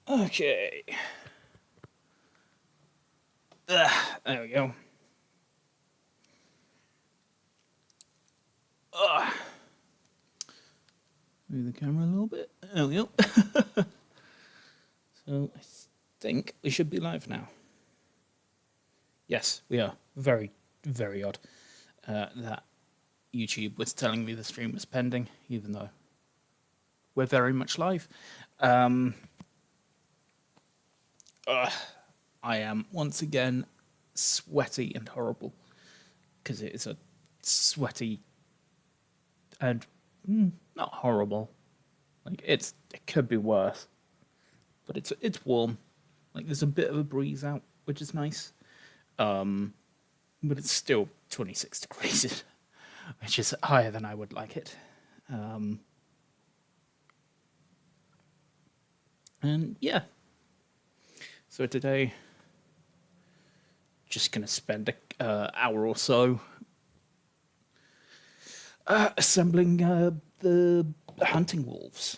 Okay. There we go. Move the camera a little bit. There we go. So I think we should be live now. Yes, we are. Very, very odd that YouTube was telling me the stream was pending, even though we're very much live. I am once again sweaty and horrible because it is a sweaty and not horrible. Like it could be worse, but it's warm. Like there's a bit of a breeze out, which is nice. But it's still 26 degrees, which is higher than I would like it. And yeah, so today, just gonna spend an hour or so assembling the hunting wolves.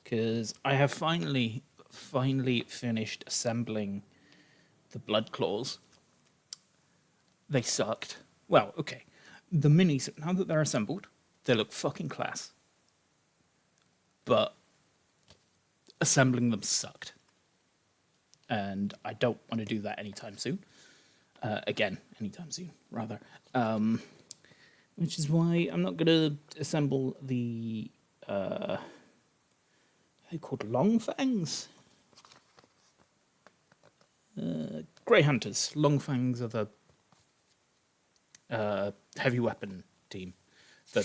Because I have finally finished assembling the blood claws. They sucked. Well, okay. The minis, now that they're assembled, they look fucking class. But assembling them sucked. And I don't want to do that anytime soon. Anytime soon, rather. Which is why I'm not going to assemble the... they're called long fangs? Grey Hunters. Long fangs are the heavy weapon team. Though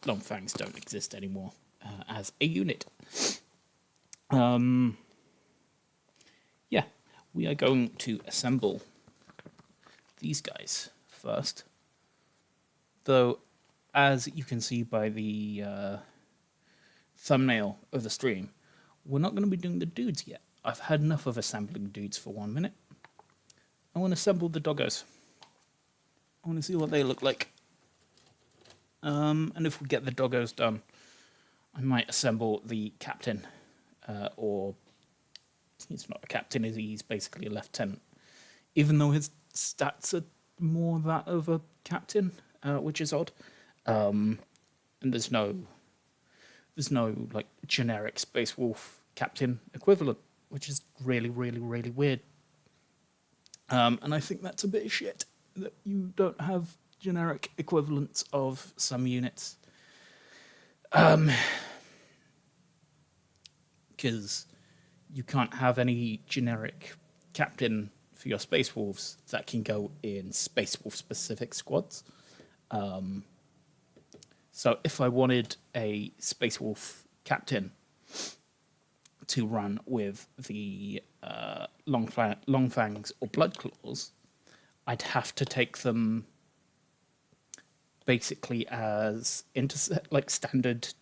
long fangs don't exist anymore as a unit. Yeah, we are going to assemble these guys first. Though, as you can see by the thumbnail of the stream, we're not going to be doing the dudes yet. I've had enough of assembling dudes for 1 minute. I want to assemble the doggos. I want to see what they look like. And if we get the doggos done, I might assemble the captain, or he's not a captain, is he? He's basically a lieutenant. Even though his stats are more that of a captain, which is odd. And there's no like generic Space Wolf captain equivalent, which is really, really, really weird. And I think that's a bit of shit that you don't have generic equivalents of some units. Because you can't have any generic captain for your Space Wolves that can go in Space Wolf specific squads. So if I wanted a Space Wolf captain to run with the long fangs or blood claws, I'd have to take them basically as standard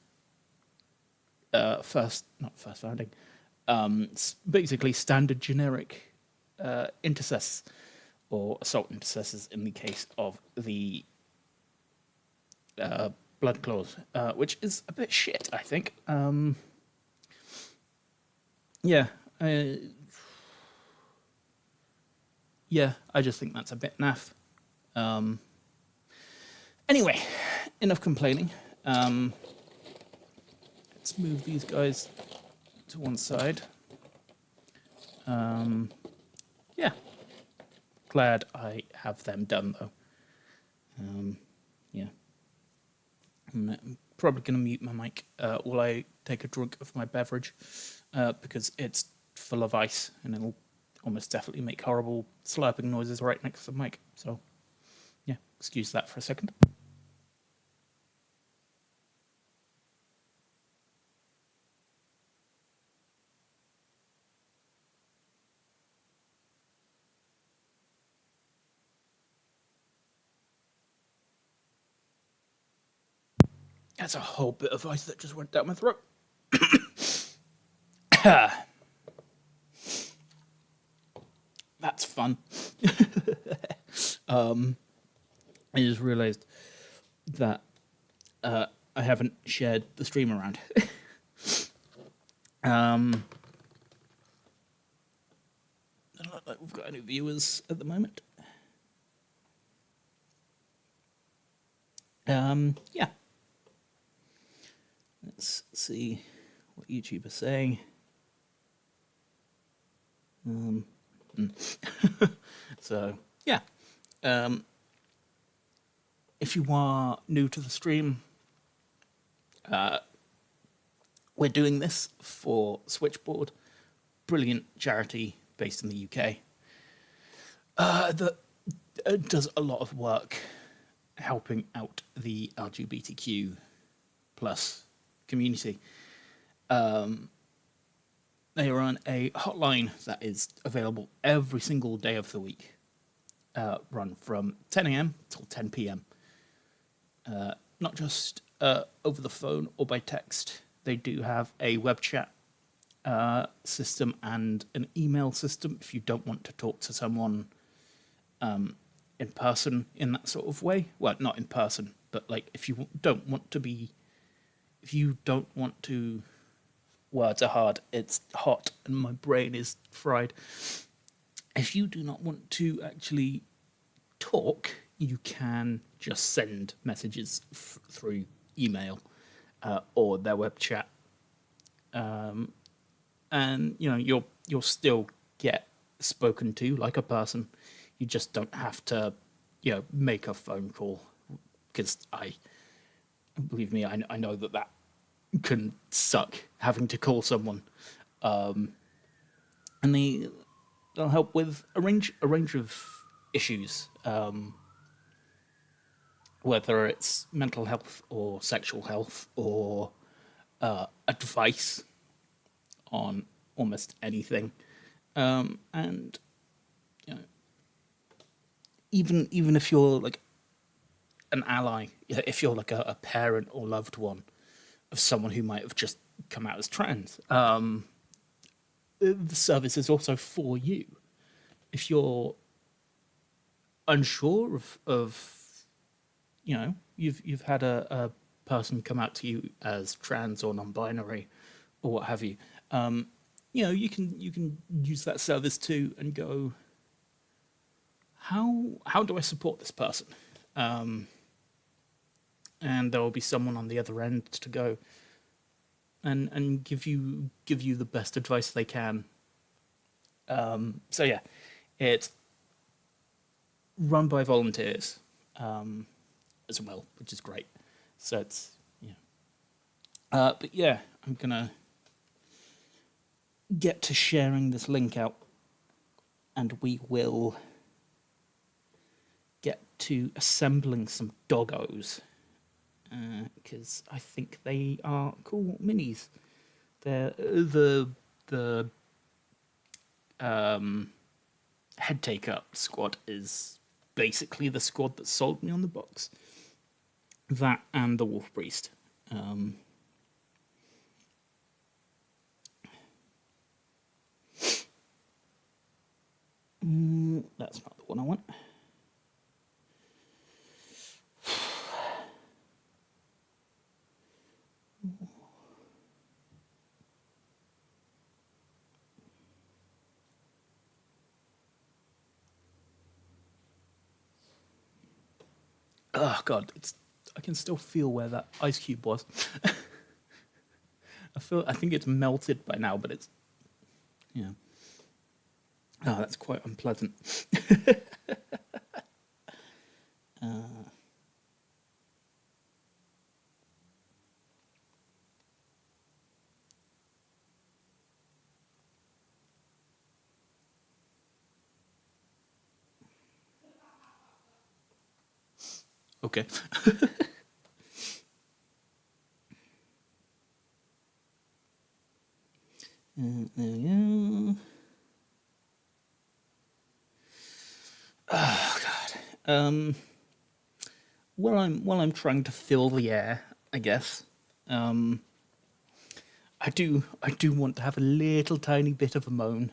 basically standard generic intercessors or assault intercessors in the case of the blood claws, which is a bit shit, I think. I just think that's a bit naff. Anyway, enough complaining. Let's move these guys to one side. Glad I have them done, though. I'm probably going to mute my mic while I take a drink of my beverage because it's full of ice and it'll almost definitely make horrible slurping noises right next to the mic. So, yeah, excuse that for a second. That's a whole bit of ice that just went down my throat. That's fun. I just realized that I haven't shared the stream around. Um, doesn't look like we've got any viewers at the moment. Yeah. Let's see what YouTube is saying. So, yeah. If you are new to the stream, we're doing this for Switchboard, brilliant charity based in the UK that does a lot of work helping out the LGBTQ plus community. They run a hotline that is available every single day of the week, run from 10 a.m. till 10 p.m. Not just over the phone or by text. They do have a web chat system and an email system if you don't want to talk to someone in person in that sort of way. Well, not in person, but like if you don't want to, words are hard, it's hot and my brain is fried. If you do not want to actually talk, you can just send messages through email or their web chat, and you'll still get spoken to like a person. You just don't have to make a phone call, because believe me, I know that can suck, having to call someone. And they'll help with a range of issues, whether it's mental health or sexual health or advice on almost anything. And even if you're like an ally, if you're like a parent or loved one of someone who might have just come out as trans, the service is also for you. If you're unsure of you've had a person come out to you as trans or non-binary or what have you, you can use that service too and go, how do I support this person? And there will be someone on the other end to go and give you the best advice they can. So yeah, it's run by volunteers as well, which is great. So it's but yeah, I'm gonna get to sharing this link out, and we will get to assembling some doggos, because I think they are cool minis. They're the head taker squad is basically the squad that sold me on the box. That and the Wolf Priest. That's not the one I want. Oh God, I can still feel where that ice cube was. I think it's melted by now, but it's oh, that's quite unpleasant. Okay. There we go. Oh God. While I'm trying to fill the air, I guess. I do want to have a little tiny bit of a moan.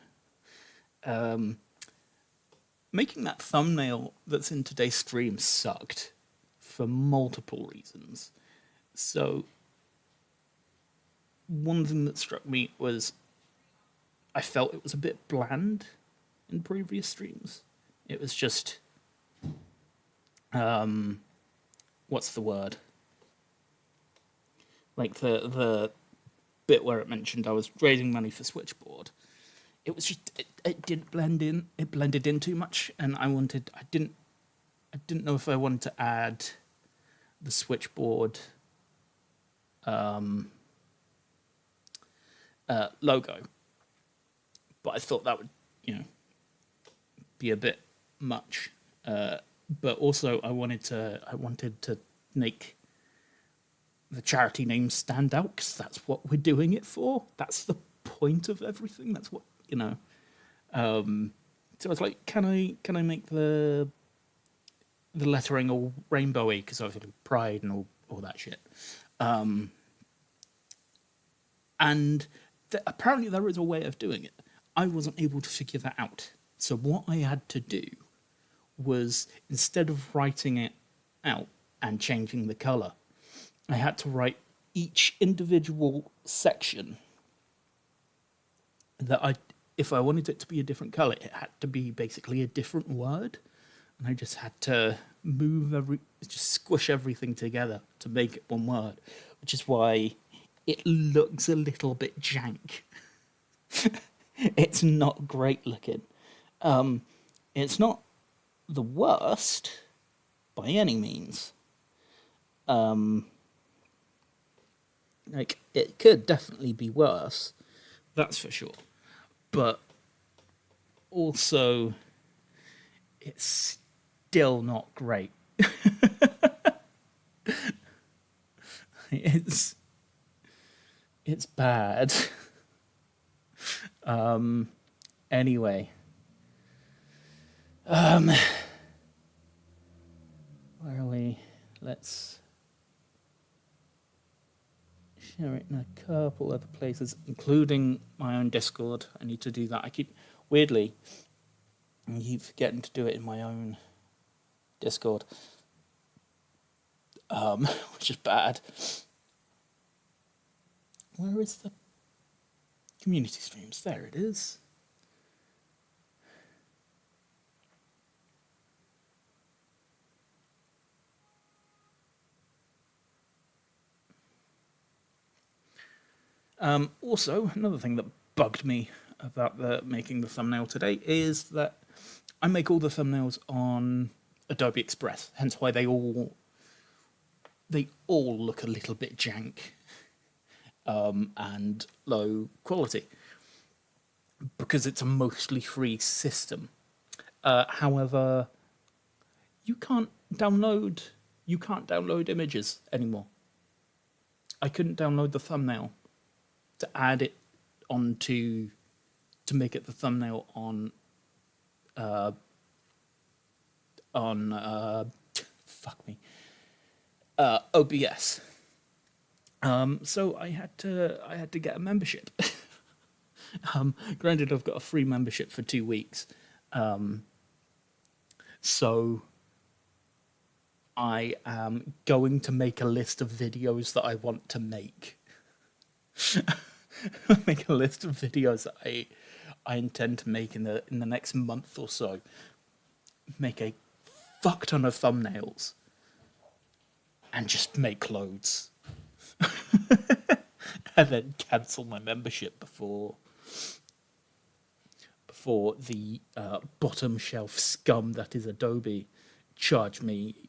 Making that thumbnail that's in today's stream sucked for multiple reasons. So one thing that struck me was I felt it was a bit bland in previous streams. It was just, what's the word? Like the bit where it mentioned I was raising money for Switchboard. It was just it didn't blend in. It blended in too much, and I didn't know if I wanted to add the Switchboard logo, but I thought that would, be a bit much. But also, I wanted to make the charity name stand out because that's what we're doing it for. That's the point of everything. That's what So I was like, can I make the lettering all rainbowy because obviously pride and all that shit. And apparently there is a way of doing it. I wasn't able to figure that out. So what I had to do was, instead of writing it out and changing the colour, I had to write each individual section that if I wanted it to be a different colour, it had to be basically a different word. And I just had to just squish everything together to make it one word, which is why it looks a little bit jank. It's not great looking. It's not the worst by any means. Like, it could definitely be worse, that's for sure. But also, it's still not great. It's bad. Anyway. Where are we? Let's share it in a couple other places, including my own Discord. I need to do that. I keep forgetting to do it in my own Discord, which is bad. Where is the community streams? There it is. Also, another thing that bugged me about making the thumbnail today is that I make all the thumbnails on Adobe Express, hence why they all look a little bit jank and low quality, because it's a mostly free system. However, you can't download images anymore. I couldn't download the thumbnail to add it onto, to make it the thumbnail on OBS. So I had to get a membership. Granted, I've got a free membership for 2 weeks. So I am going to make a list of videos that I want to make. Make a list of videos that I intend to make in the next month or so. Make a fuck ton of thumbnails and just make loads. And then cancel my membership before the bottom shelf scum that is Adobe charge me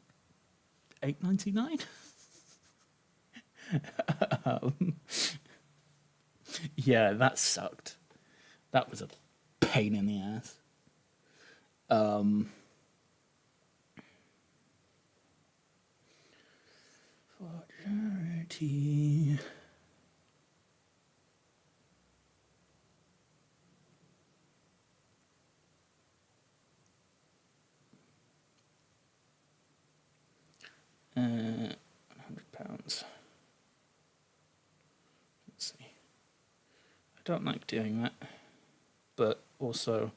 $8.99. Yeah, that sucked. That was a pain in the ass. For charity. £100. Let's see. I don't like doing that, but also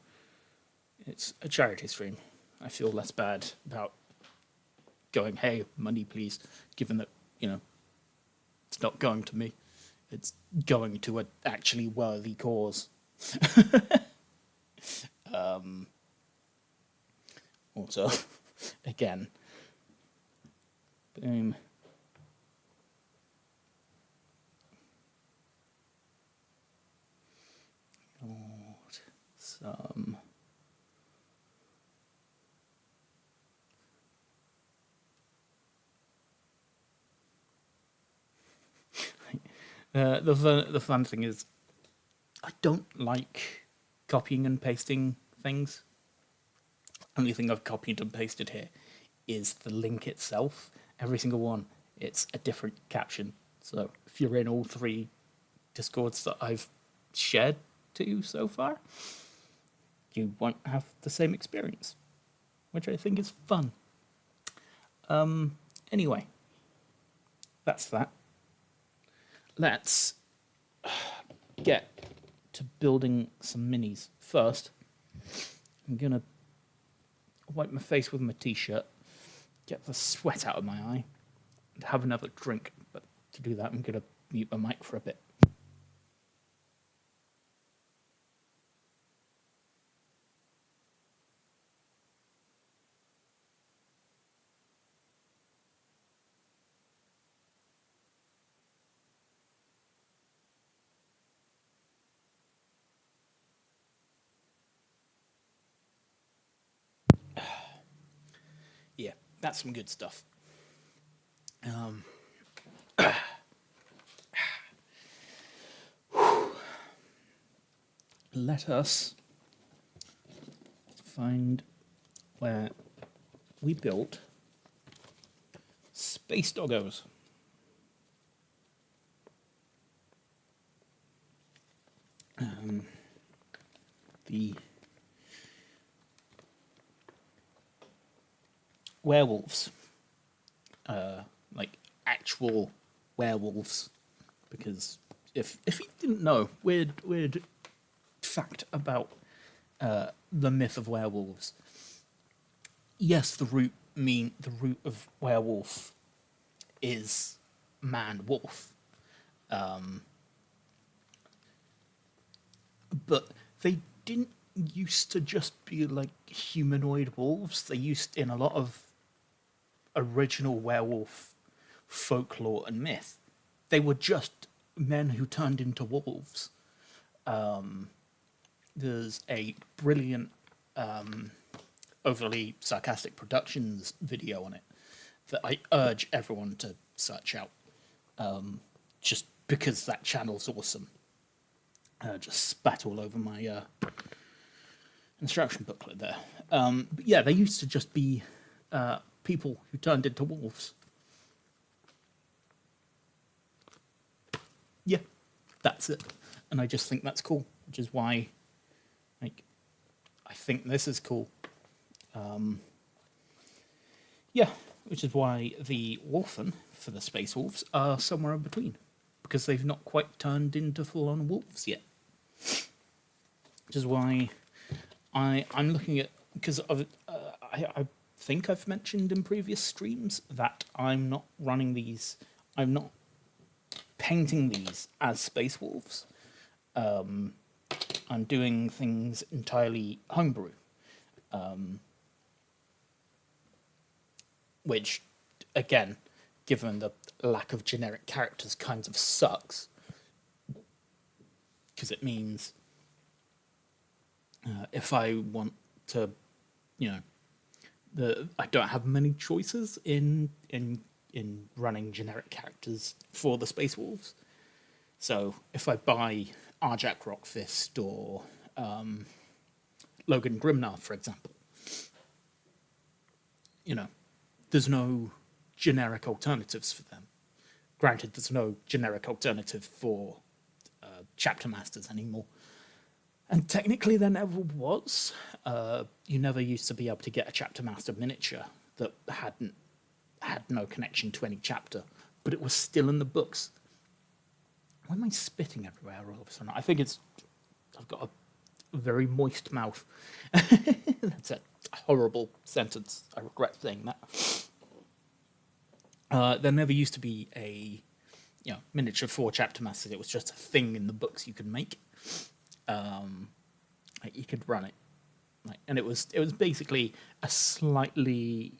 it's a charity stream. I feel less bad about going, hey, money please, given that, It's not going to me. It's going to an actually worthy cause. Also, again, boom. Some the fun thing is, I don't like copying and pasting things. Only thing I've copied and pasted here is the link itself. Every single one, it's a different caption. So if you're in all 3 Discords that I've shared to you so far, you won't have the same experience, which I think is fun. Anyway, that's that. Let's get to building some minis. First, I'm going to wipe my face with my t-shirt, get the sweat out of my eye, and have another drink. But to do that, I'm going to mute my mic for a bit. Yeah, that's some good stuff. Let us find where we built space doggos. The werewolves, like actual werewolves, because if you didn't know, weird fact about the myth of werewolves. Yes, the root of werewolf is man wolf, but they didn't used to just be like humanoid wolves. They used, in a lot of original werewolf folklore and myth, they were just men who turned into wolves. There's a brilliant overly sarcastic productions video on it that I urge everyone to search out, just because that channel's awesome. Just spat all over my instruction booklet there. But yeah, they used to just be people who turned into wolves. Yeah, that's it. And I just think that's cool, which is why, like, I think this is cool. Yeah, which is why the Wolfen for the Space Wolves are somewhere in between, because they've not quite turned into full-on wolves yet. Which is why I'm looking at, because I think I've mentioned in previous streams that I'm not running these, I'm not painting these as Space Wolves. I'm doing things entirely homebrew, which, again, given the lack of generic characters, kind of sucks, because it means if I want to, I don't have many choices in running generic characters for the Space Wolves. So if I buy Arjak Rockfist or Logan Grimnar, for example, there's no generic alternatives for them. Granted, there's no generic alternative for chapter masters anymore. And technically there never was. You never used to be able to get a chapter master miniature that had no connection to any chapter, but it was still in the books. Why am I spitting everywhere all of a sudden? I think I've got a very moist mouth. That's a horrible sentence. I regret saying that. There never used to be a miniature 4 chapter masters. It was just a thing in the books you could make. Like you could run it, and it was basically a slightly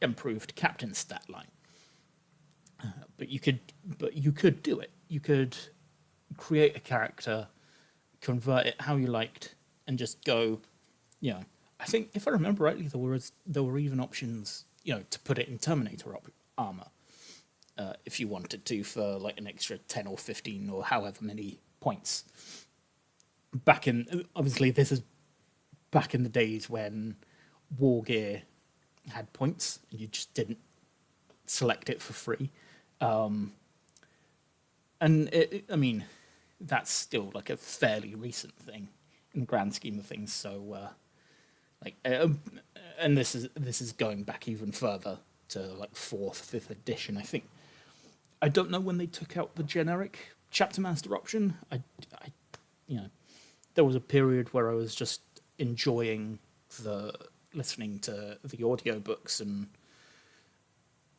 improved captain stat line. But you could do it. You could create a character, convert it how you liked, and just go. I think if I remember rightly, there were even options, to put it in Terminator armor, if you wanted to, for like an extra 10 or 15 or however many points. Obviously this is back in the days when War Gear had points and you just didn't select it for free. I mean, that's still like a fairly recent thing in the grand scheme of things. So, and this is going back even further to like 4th, 5th edition. I think. I don't know when they took out the generic chapter master option. There was a period where I was just enjoying listening to the audiobooks and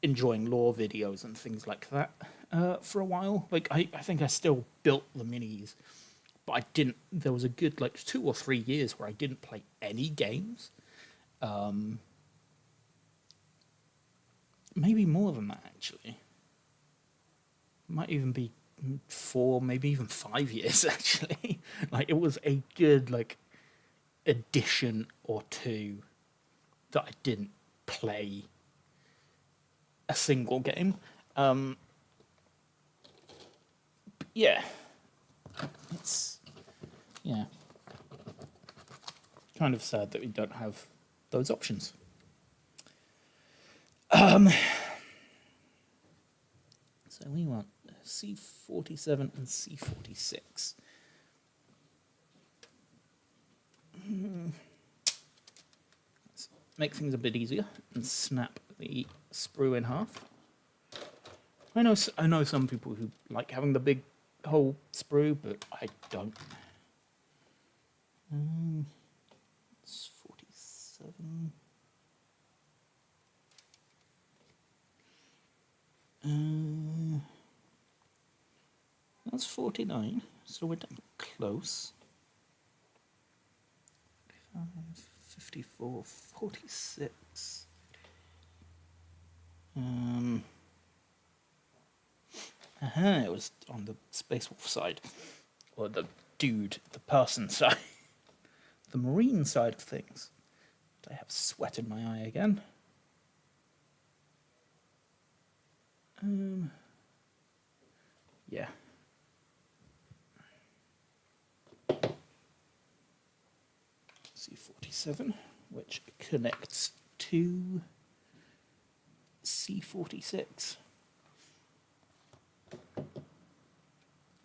enjoying lore videos and things like that for a while. Like I think I still built the minis, but I didn't. There was a good 2 or 3 years where I didn't play any games. Maybe more than that actually. Might even be 4, maybe even 5 years actually. It was a good edition or 2 that I didn't play a single game. Yeah, it's kind of sad that we don't have those options. So we want C47 and C46. Let's make things a bit easier and snap the sprue in half. I know some people who like having the big whole sprue, but I don't. It's 47. That's 49, so we're getting close. 45, 54, 46. It was on the Space Wolf side, or the person side, the Marine side of things. I have sweat in my eye again. Yeah. C47, which connects to C46.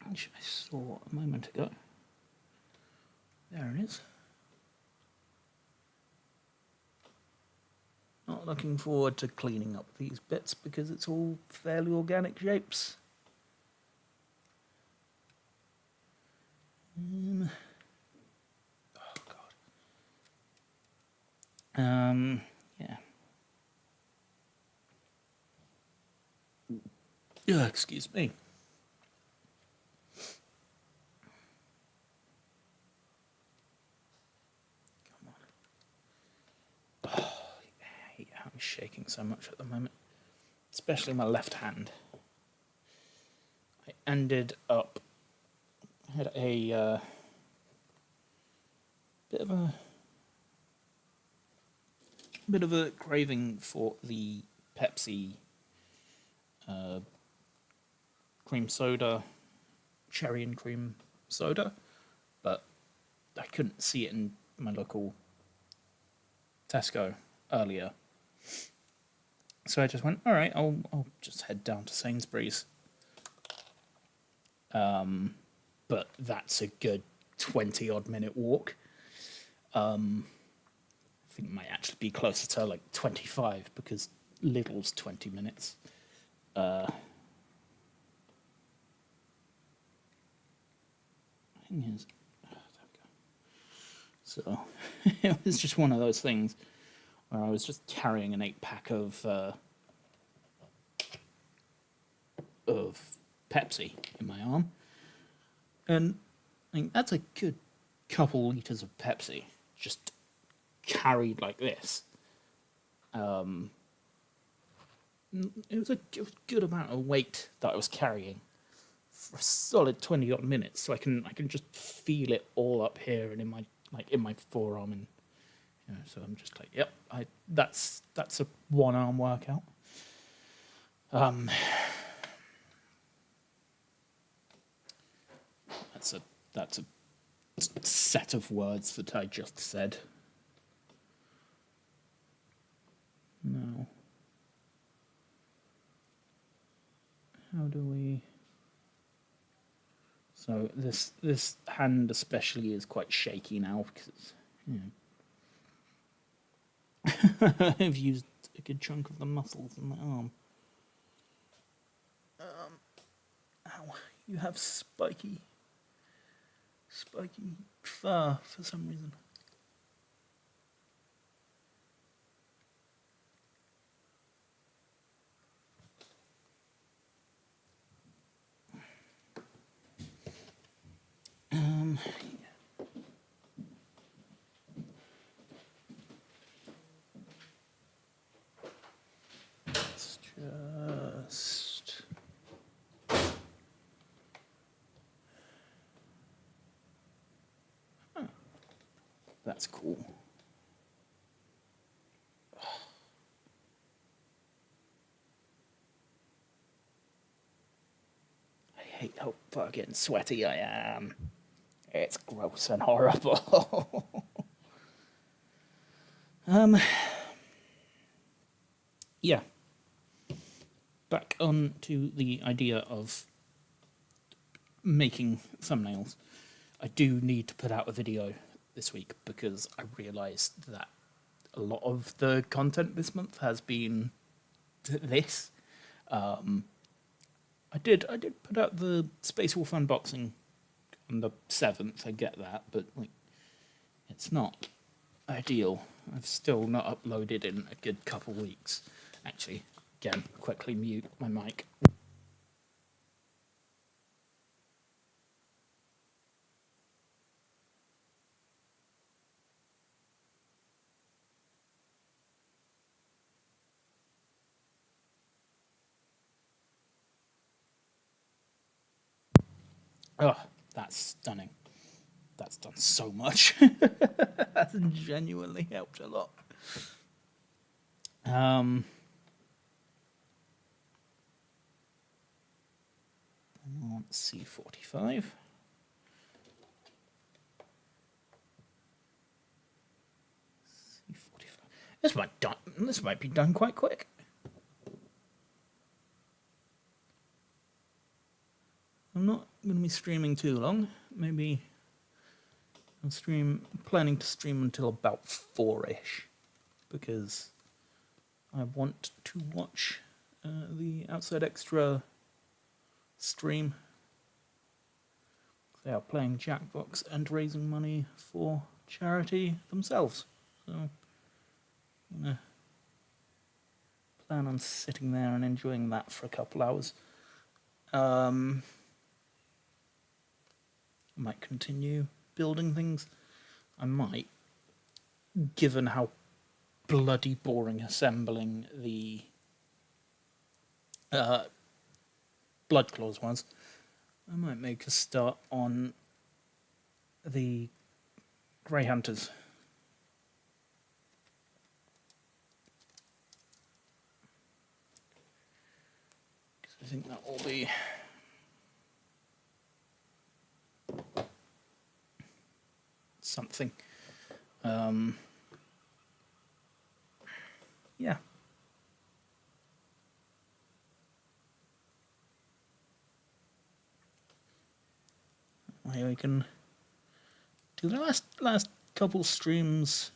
Which I saw a moment ago. There it is. Not looking forward to cleaning up these bits because it's all fairly organic shapes. Oh God. Yeah. Yeah, excuse me. Come on. Oh, I hate how I'm shaking so much at the moment, especially my left hand. I ended up had a bit of a craving for the Pepsi cream soda, cherry and cream soda, but I couldn't see it in my local Tesco earlier. So I just went, all right, I'll just head down to Sainsbury's. But that's a good 20-odd minute walk. I think it might actually be closer to 25 because Lidl's 20 minutes. Thing is, there we go. So it was just one of those things where I was just carrying an 8-pack of of Pepsi in my arm, and I think that's a good couple litres of Pepsi just carried like this. It was a good amount of weight that I was carrying for a solid 20 odd minutes, so I can just feel it all up here and in my forearm, and so I'm just like, yep, that's a one arm workout. That's a set of words that I just said. Now, how do we? So this hand especially is quite shaky now because I've used a good chunk of the muscles in my arm. Ow! You have spiky fur for some reason. Let's just. That's cool. I hate how fucking sweaty I am. It's gross and horrible. Yeah. Back on to the idea of making thumbnails. I do need to put out a video this week because I realised that a lot of the content this month has been this. I did put out the Space Wolf unboxing on the 7th. I get that, but it's not ideal. I've still not uploaded in a good couple weeks. Actually, again, quickly mute my mic. Oh, that's stunning. That's done so much. That's genuinely helped a lot. C45. C45. This might be done quite quick. I'm not going to be streaming too long. Maybe I'm planning to stream until about 4-ish, because I want to watch the Outside Extra stream. They are playing Jackbox and raising money for charity themselves. So I'm gonna plan on sitting there and enjoying that for a couple hours. I might continue building things. I might, given how bloody boring assembling the Blood Claws was, I might make a start on the Grey Hunters. Because I think that will be something. Yeah. We can do the last couple streams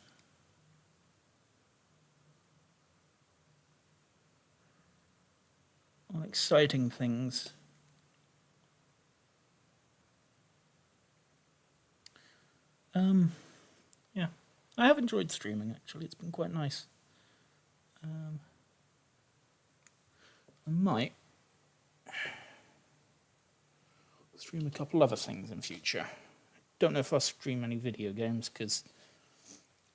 on exciting things. Yeah, I have enjoyed streaming, actually. It's been quite nice. I might stream a couple other things in future. Don't know if I'll stream any video games because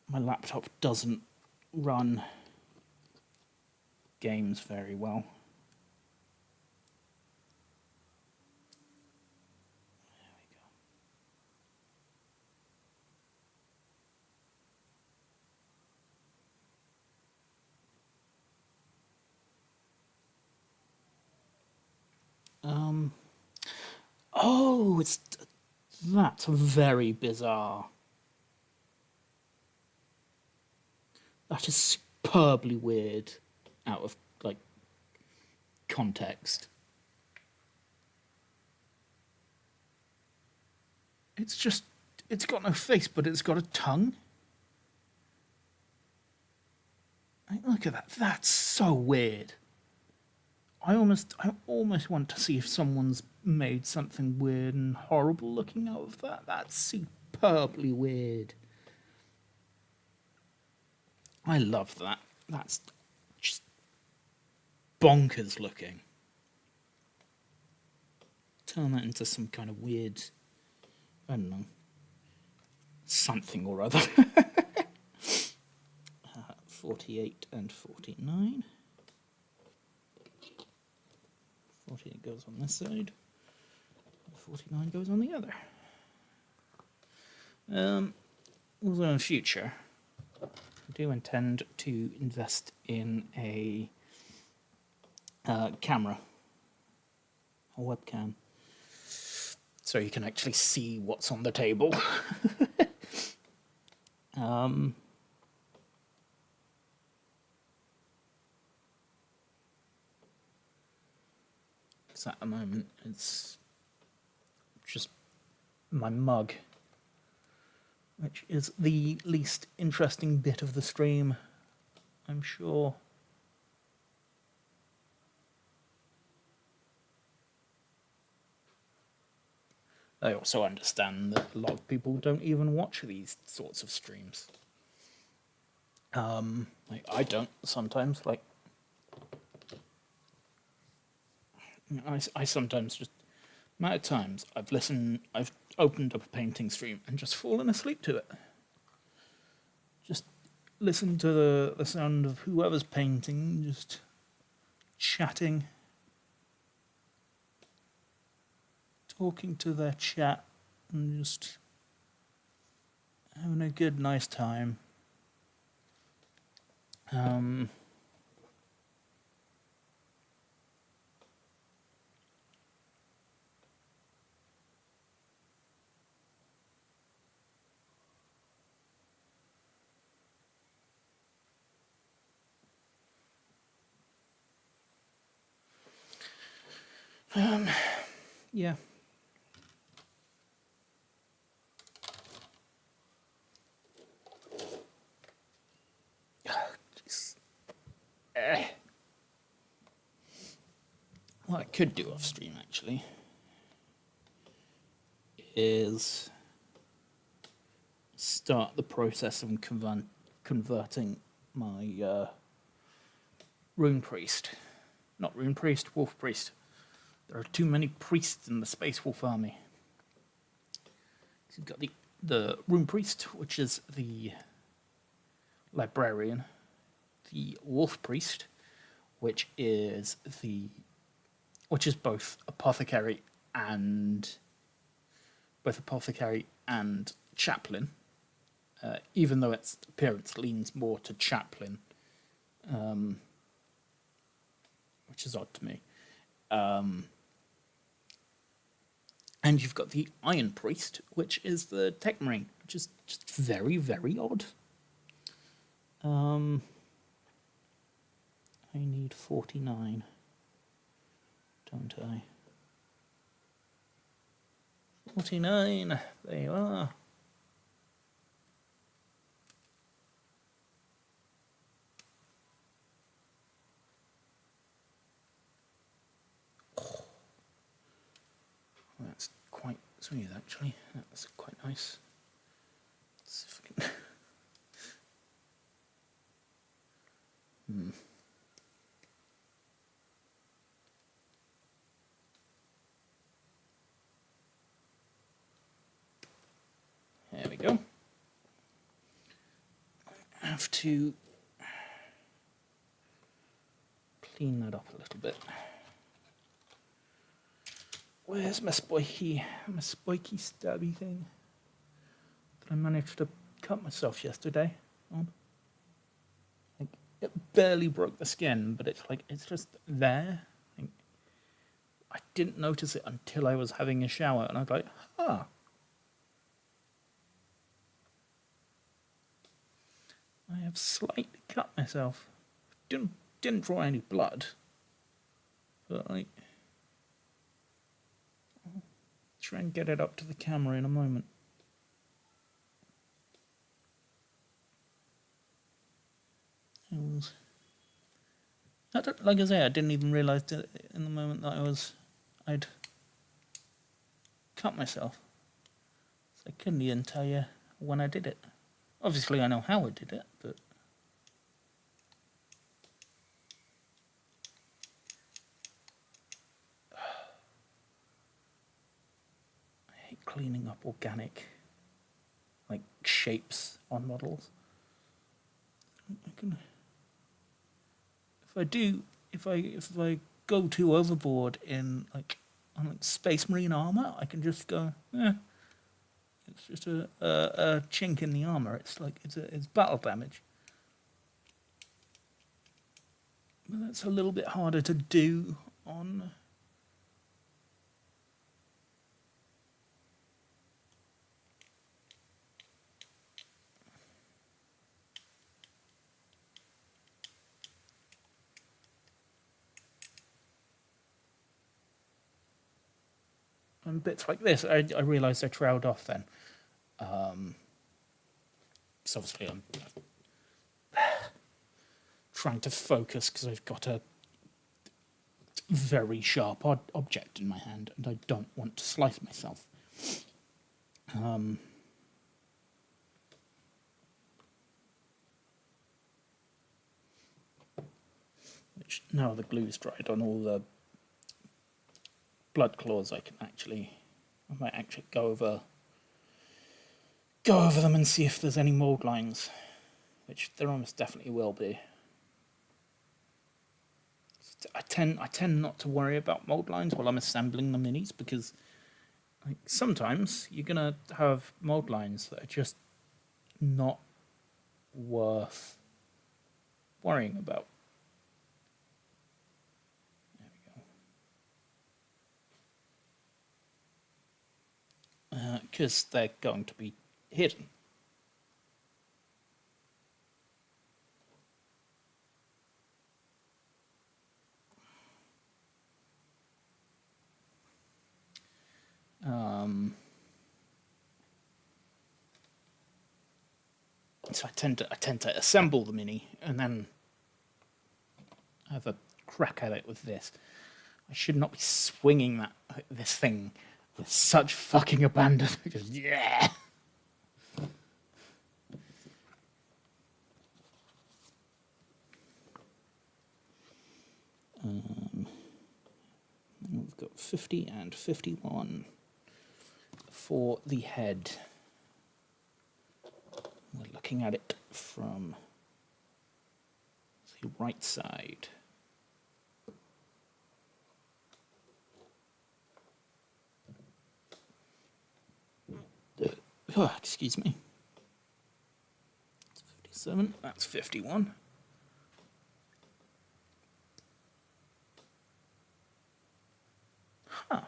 my laptop doesn't run games very well. Oh, that's very bizarre. That is superbly weird out of, like, context. It's got no face, but it's got a tongue. Look at that. That's so weird. I almost want to see if someone's made something weird and horrible looking out of that. That's superbly weird. I love that. That's just bonkers looking. Turn that into some kind of weird, I don't know, something or other. 48 and 49. 48 goes on this side, 49 goes on the other. Also in the future, I do intend to invest in a camera, a webcam, so you can actually see what's on the table. At the moment it's just my mug, which is the least interesting bit of the stream, I'm sure. I also understand that a lot of people don't even watch these sorts of streams. Like, I don't sometimes, like, I sometimes just, amount of times I've opened up a painting stream and just fallen asleep to it. Just listen to the sound of whoever's painting, just chatting, talking to their chat, and just having a good, nice time. Yeah. What I could do off stream actually is start the process of converting my rune priest. Not rune priest, wolf priest. There are too many priests in the Space Wolf army. You've got the rune priest, which is the librarian, the wolf priest, which is both apothecary and chaplain, even though its appearance leans more to chaplain, which is odd to me. And you've got the Iron Priest, which is the Tech Marine, which is just very, very odd. I need 49, don't I? 49, there you are. That's quite smooth, actually. That's quite nice. Let's see if I can... have to clean that up a little bit. Where's my spiky stabby thing that I managed to cut myself yesterday on? Like, it barely broke the skin, but it's like, it's just there. Like, I didn't notice it until I was having a shower, and I was like, huh. I have slightly cut myself. Didn't draw any blood, but like, I'll try and get it up to the camera in a moment. Like I say, I didn't even realise in the moment that I'd cut myself. So I couldn't even tell you when I did it. Obviously, I know how I did it, but I hate cleaning up organic, like, shapes on models. If I go too overboard in on Space Marine armor, I can just go, it's just a chink in the armor. It's like it's battle damage. But that's a little bit harder to do on bits like this. I realised I trailed off then. So obviously I'm trying to focus because I've got a very sharp object in my hand and I don't want to slice myself. Which now the glue's dried on all the blood claws, I might actually go over them and see if there's any mold lines, which there almost definitely will be. I tend not to worry about mold lines while I'm assembling the minis because, like, sometimes you're gonna have mold lines that are just not worth worrying about. There we go. Because they're going to be hidden. So I tend to assemble the mini and then have a crack at it with this. I should not be swinging this thing with such fucking abandon. Just, yeah. We've got 50 and 51 for the head. We're looking at it from the right side. Oh, excuse me. That's 57, that's 51. Huh.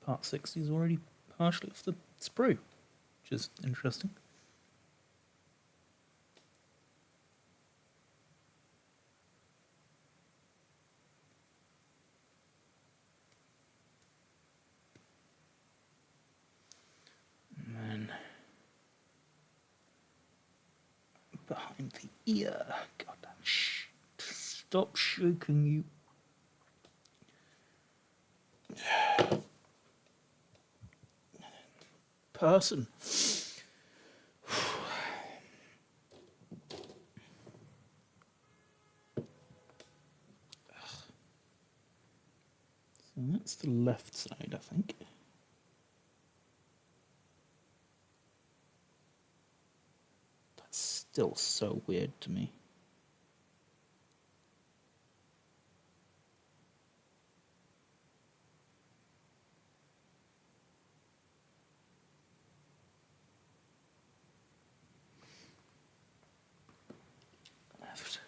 Part 60 is already partially off the sprue, which is interesting. And then behind the ear. God damn, stop shaking, you. Person. So that's the left side, I think. still so weird to me. Left.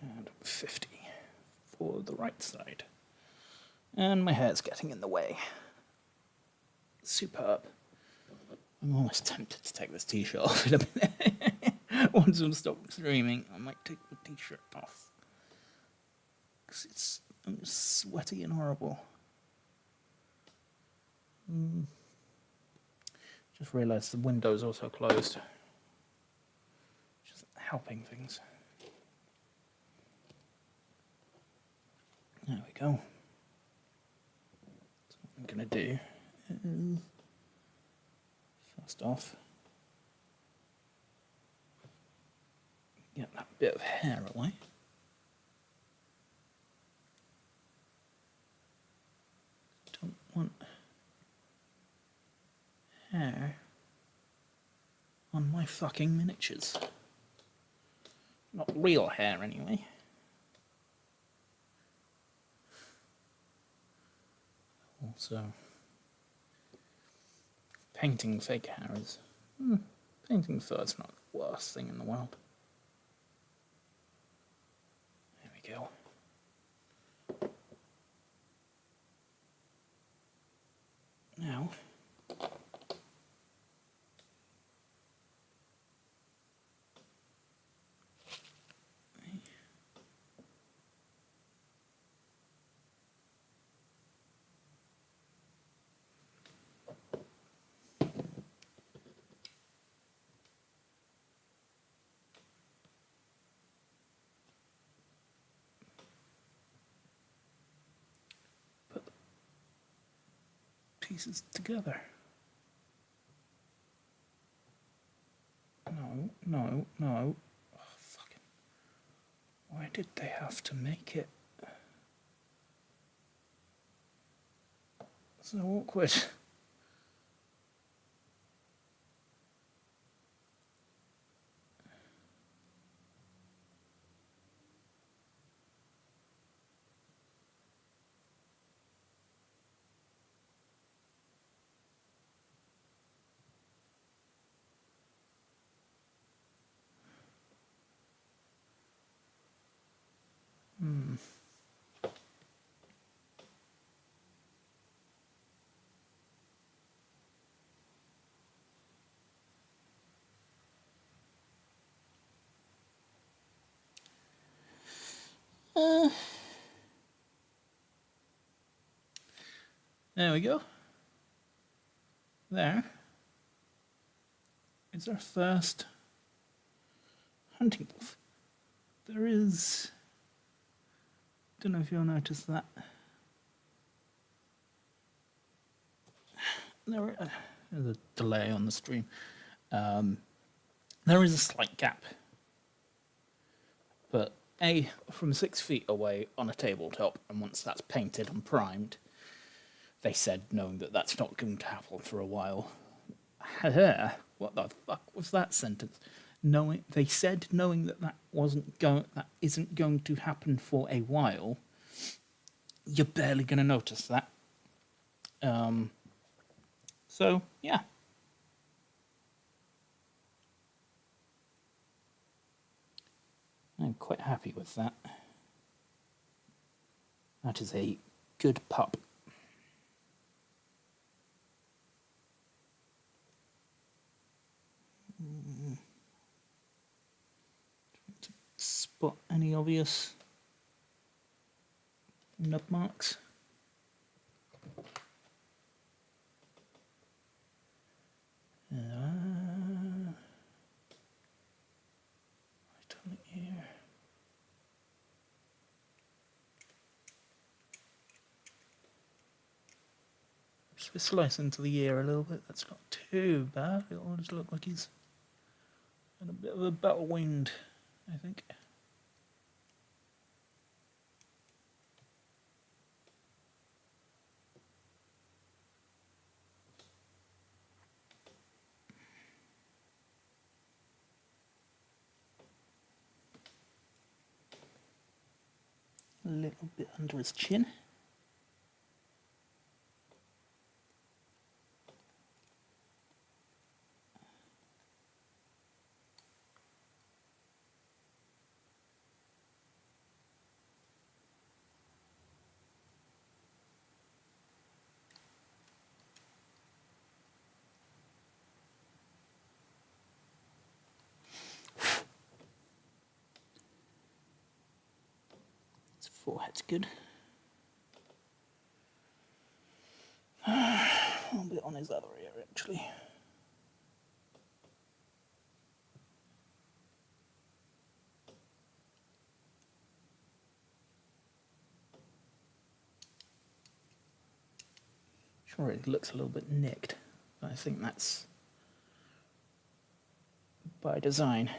And 50 for the right side. And my hair's getting in the way. Superb. I'm almost tempted to take this t-shirt off in a minute. Once I'm stopped streaming, I might take the t-shirt off. Because I'm just sweaty and horrible. Just realised the window's also closed. Just helping things. There we go. So what I'm going to do is, first off, get that bit of hair away. Don't want hair on my fucking miniatures. Not real hair, anyway. Also, painting fake hair is... painting fur is not the worst thing in the world. There we go. Now, put the pieces together. No. Oh, fucking. Why did they have to make it so awkward? There we go. There is our first hunting wolf. There is... don't know if you'll notice that. There's a delay on the stream. There is a slight gap. But from 6 feet away on a tabletop, and once that's painted and primed, they said knowing that that's not going to happen for a while. What the fuck was that sentence? They said knowing that that isn't going to happen for a while, you're barely going to notice that. So yeah. I'm quite happy with that. That is a good pup. Trying to spot any obvious nub marks. Right on the ear. Just a slice into the ear a little bit. That's not too bad. It'll just look like he's had a bit of a battle wound, I think. A little bit under his chin. His forehead's good. A little bit on his other ear, actually. Sure, it looks a little bit nicked, but I think that's by design.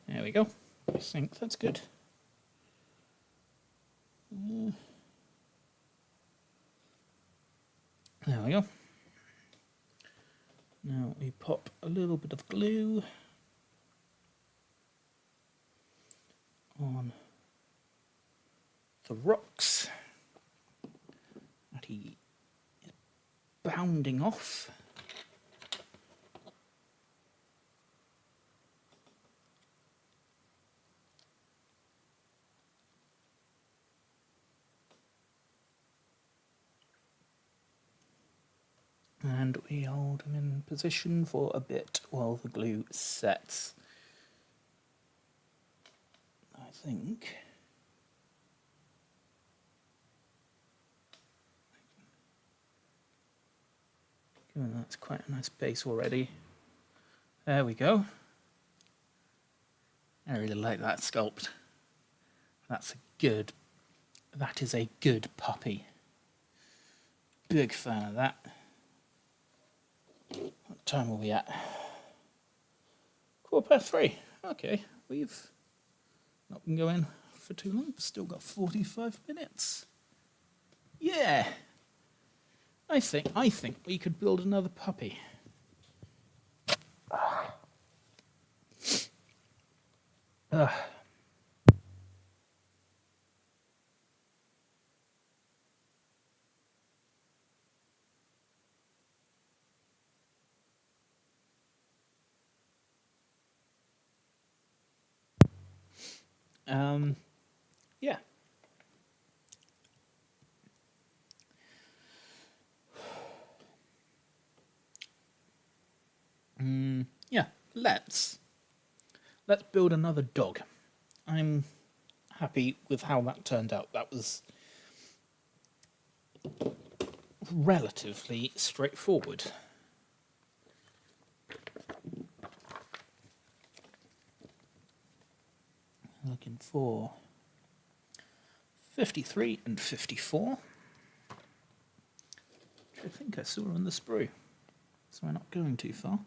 There we go. I think that's good. There we go. Now we pop a little bit of glue on the rocks that he is bounding off. And we hold him in position for a bit while the glue sets. I think given that's quite a nice base already. There we go. I really like that sculpt. That is a good puppy. Big fan of that. What time are we at? 3:15. Okay, we've not been going for too long. Still got 45 minutes. Yeah. I think we could build another puppy. Yeah. Yeah, let's build another dog. I'm happy with how that turned out. That was relatively straightforward. Looking for 53 and 54, which I think I saw on the sprue, so we're not going too far.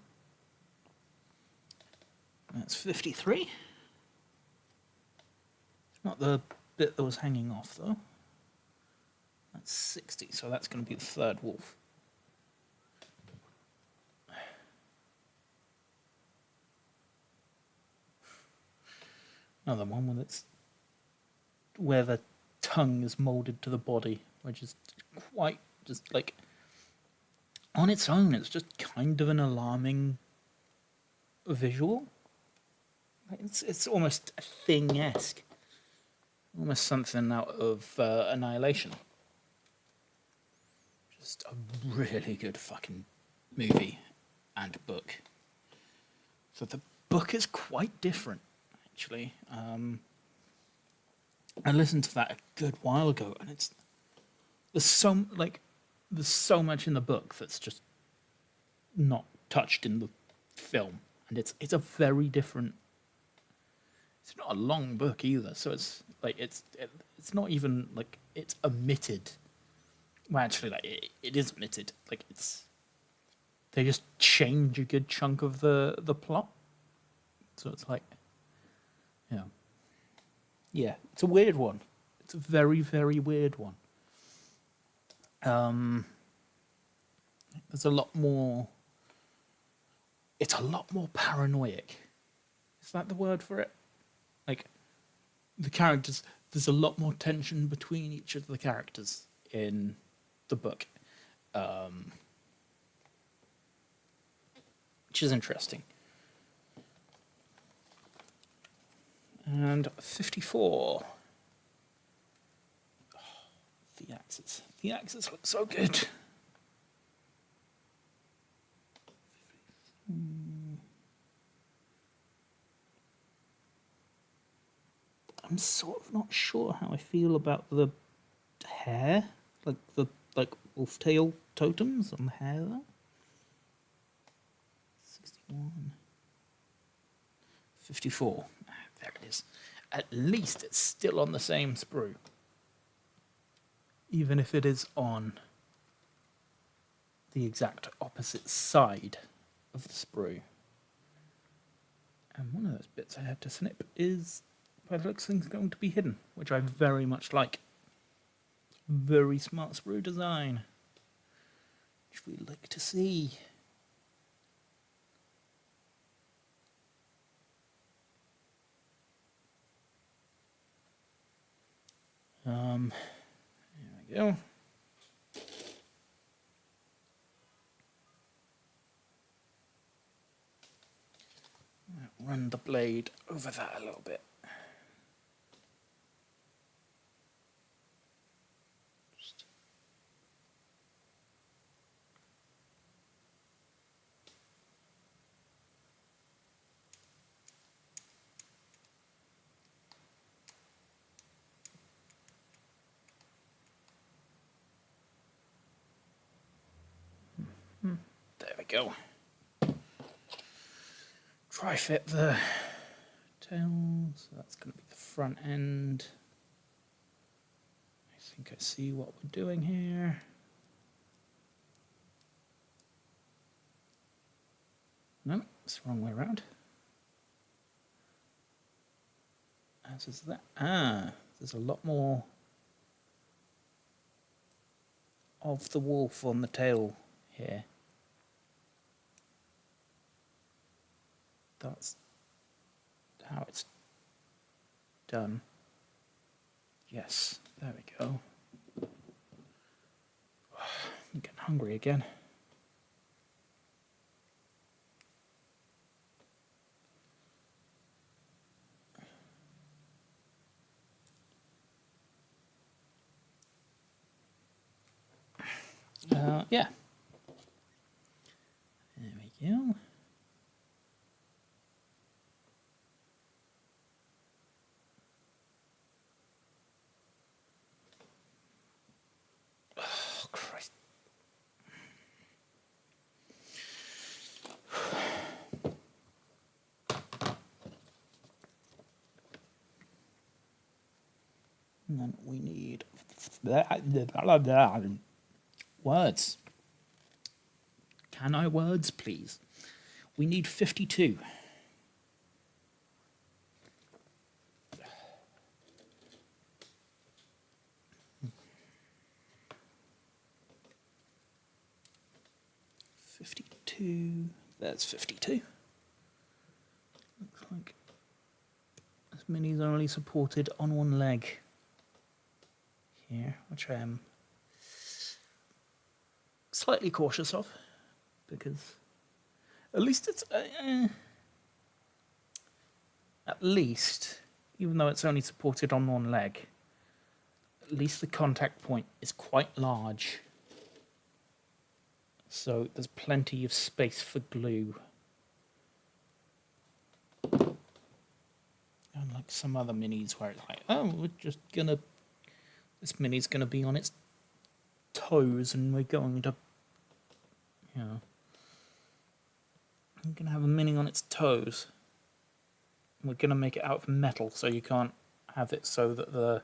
That's 53. It's not the bit that was hanging off, though. That's 60, so that's going to be the third wolf. Another one where the tongue is molded to the body, which is quite just like on its own. It's just kind of an alarming visual. It's almost Thing-esque, almost something out of Annihilation. Just a really good fucking movie and book. So the book is quite different. Actually, I listened to that a good while ago, and there's so much in the book that's just not touched in the film, and it's a very different. It's not a long book either, so it's not even like it's omitted. Well, actually, like it is omitted. Like they just change a good chunk of the plot, so it's like. Yeah, it's a weird one. It's a very, very weird one. There's a lot more. It's a lot more paranoid. Is that the word for it? Like, the characters, there's a lot more tension between each of the characters in the book, which is interesting. And 54. Oh, the axes. The axes look so good. I'm sort of not sure how I feel about the hair, like the wolf tail totems on the hair there. 61. 54. There it is. At least it's still on the same sprue. Even if it is on the exact opposite side of the sprue. And one of those bits I had to snip is, by the looks of things, going to be hidden, which I very much like. Very smart sprue design, which we like to see. Here we go. Run the blade over that a little bit. There we go. Try fit the tail, so that's going to be the front end. I think I see what we're doing here. No, it's the wrong way around. As is that. There's a lot more of the wolf on the tail here. That's how it's done. Yes, there we go. I'm getting hungry again. Yeah. There we go. Oh, Christ. And then we need words. Can I words, please? We need 52. There's 52. Looks like this mini's only supported on one leg here, which I am slightly cautious of, because at least it's at least, even though it's only supported on one leg, at least the contact point is quite large. So there's plenty of space for glue. Unlike some other minis where it's like, oh, we're just gonna, this mini's gonna be on its toes and we're going to, you know, I'm gonna have a mini on its toes. We're gonna make it out of metal, so you can't have it so that the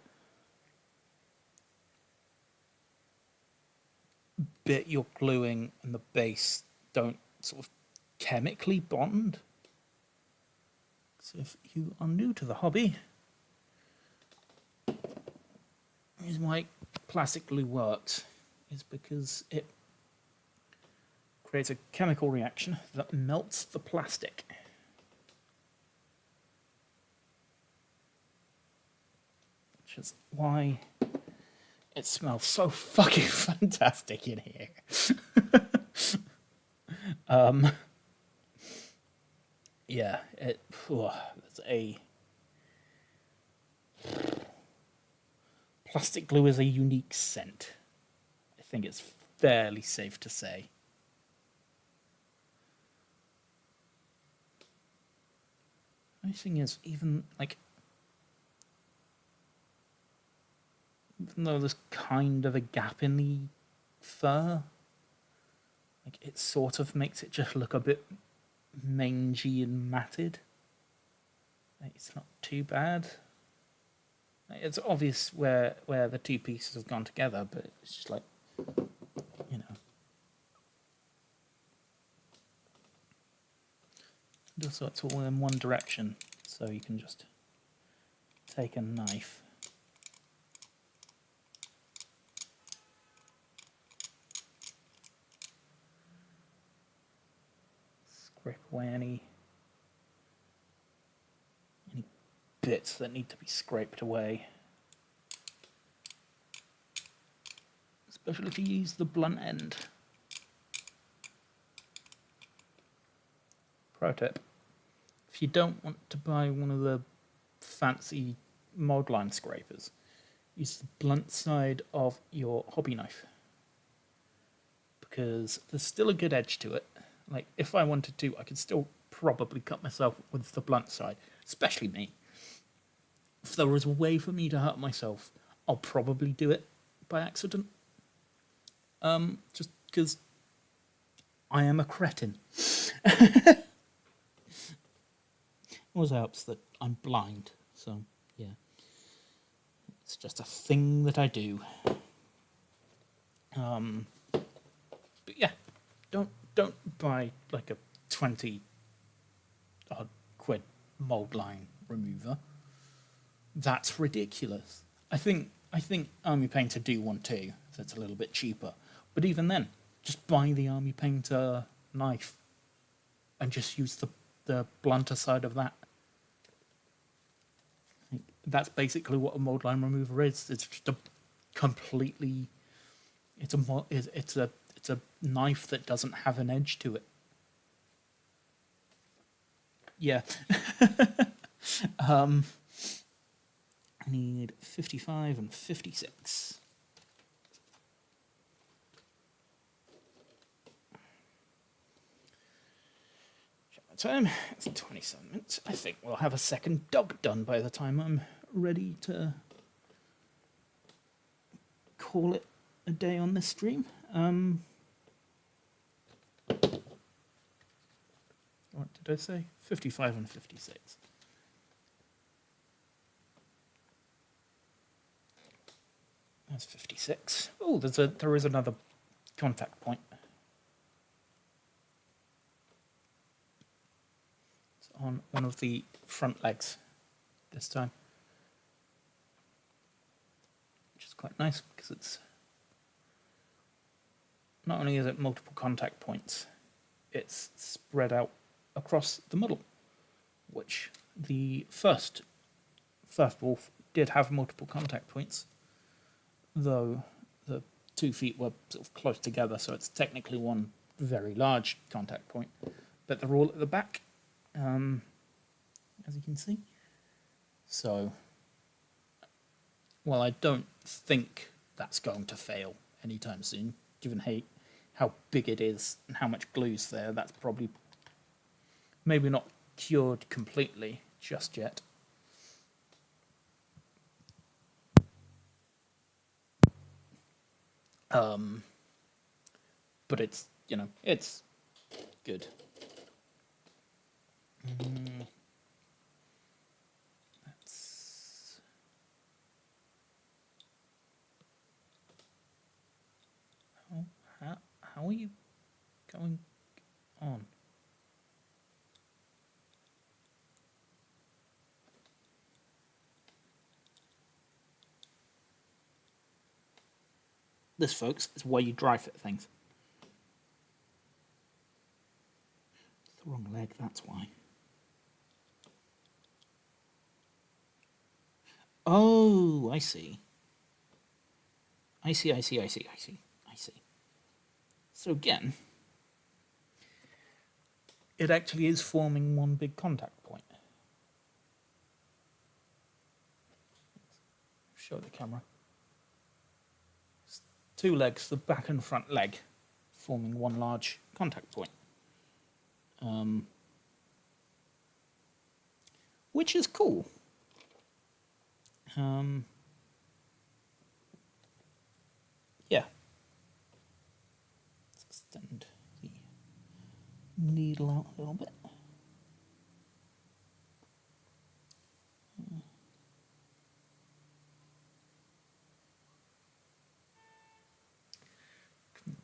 bit you're gluing and the base don't sort of chemically bond. So if you are new to the hobby, The reason why plastic glue works is because it creates a chemical reaction that melts the plastic. Which is why it smells so fucking fantastic in here. Yeah, there's a... Plastic glue is a unique scent. I think it's fairly safe to say. The nice thing is, even though there's kind of a gap in the fur, it sort of makes it just look a bit mangy and matted. It's not too bad. It's obvious where the two pieces have gone together, but it's just you know. And also it's all in one direction, so you can just take a knife. Scrape away any bits that need to be scraped away. Especially if you use the blunt end. Pro tip: if you don't want to buy one of the fancy mold line scrapers, use the blunt side of your hobby knife. Because there's still a good edge to it. If I wanted to, I could still probably cut myself with the blunt side, especially me. If there was a way for me to hurt myself, I'll probably do it by accident. Just because I am a cretin. Also helps that I'm blind, so yeah. It's just a thing that I do. But yeah, don't buy a 20 odd quid mold line remover. That's ridiculous. I think Army Painter do one too. That's a little bit cheaper. But even then, just buy the Army Painter knife and just use the blunter side of that. That's basically what a mold line remover is. It's just a completely... It's a knife that doesn't have an edge to it. Yeah. I need 55 and 56. Check my time. It's 27 minutes. I think we'll have a second dog done by the time I'm ready to call it a day on this stream. What did I say? 55 and 56. That's 56. Oh, there is another contact point. It's on one of the front legs this time, which is quite nice because it's not only is it multiple contact points, it's spread out across the model, which the first Wolf did have multiple contact points, though the 2 feet were sort of close together, so it's technically one very large contact point, but they're all at the back, as you can see. So, well, I don't think that's going to fail anytime soon, given how big it is and how much glue's there. That's probably maybe not cured completely just yet. But it's, it's good. That's... How are you going on? This, folks, is why you dry fit things. It's the wrong leg, that's why. Oh, I see. I see. So again, it actually is forming one big contact point. Show the camera. It's two legs, the back and front leg, forming one large contact point. Which is cool. Yeah. Let's extend the needle out a little bit.